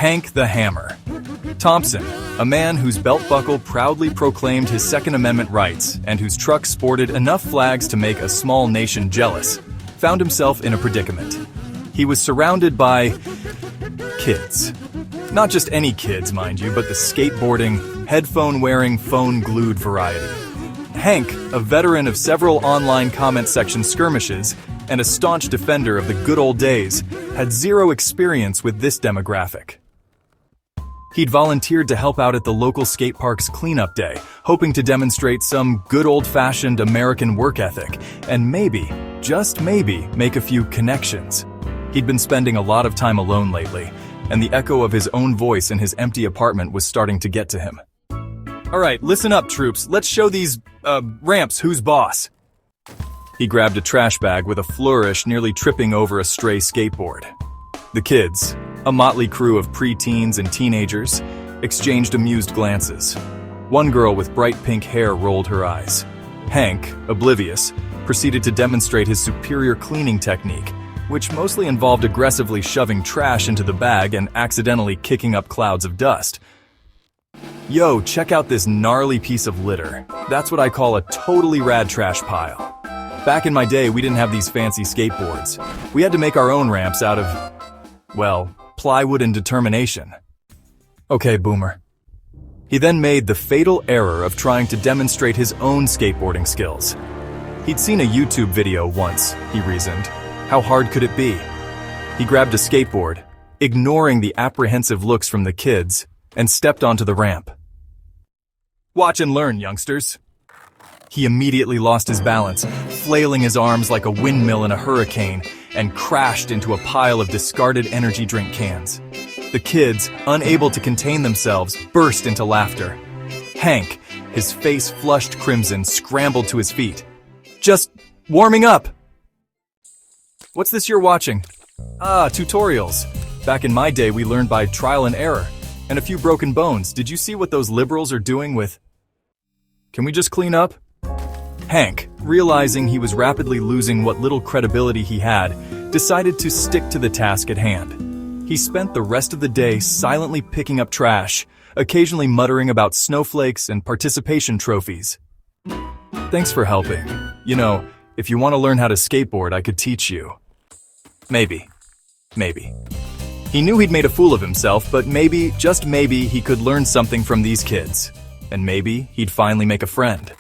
Hank the Hammer. Thompson, a man whose belt buckle proudly proclaimed his Second Amendment rights and whose truck sported enough flags to make a small nation jealous, found himself in a predicament. He was surrounded by kids. Not just any kids, mind you, but the skateboarding, headphone-wearing, phone-glued variety. Hank, a veteran of several online comment section skirmishes and a staunch defender of the good old days, had zero experience with this demographic. He'd volunteered to help out at the local skate park's cleanup day, hoping to demonstrate some good old-fashioned American work ethic, and maybe, just maybe, make a few connections. He'd been spending a lot of time alone lately, and the echo of his own voice in his empty apartment was starting to get to him. All right, listen up, troops. Let's show these, ramps who's boss. He grabbed a trash bag with a flourish, nearly tripping over a stray skateboard. The kids, a motley crew of preteens and teenagers, exchanged amused glances. One girl with bright pink hair rolled her eyes. Hank, oblivious, proceeded to demonstrate his superior cleaning technique, which mostly involved aggressively shoving trash into the bag and accidentally kicking up clouds of dust. Yo, check out this gnarly piece of litter. That's what I call a totally rad trash pile. Back in my day, we didn't have these fancy skateboards. We had to make our own ramps out of, well, plywood and determination. Okay, boomer. He then made the fatal error of trying to demonstrate his own skateboarding skills. He'd seen a YouTube video once, he reasoned. How hard could it be? He grabbed a skateboard, ignoring the apprehensive looks from the kids, and stepped onto the ramp. Watch and learn, youngsters. He immediately lost his balance, flailing his arms like a windmill in a hurricane, and crashed into a pile of discarded energy drink cans. The kids, unable to contain themselves, burst into laughter. Hank, his face flushed crimson, scrambled to his feet. Just warming up. What's this you're watching? Ah, tutorials. Back in my day, we learned by trial and error. And a few broken bones. Did you see what those liberals are doing with... Can we just clean up? Hank, realizing he was rapidly losing what little credibility he had, decided to stick to the task at hand. He spent the rest of the day silently picking up trash, occasionally muttering about snowflakes and participation trophies. Thanks for helping. You know, if you want to learn how to skateboard, I could teach you. Maybe. He knew he'd made a fool of himself, but maybe, just maybe, he could learn something from these kids. And maybe he'd finally make a friend.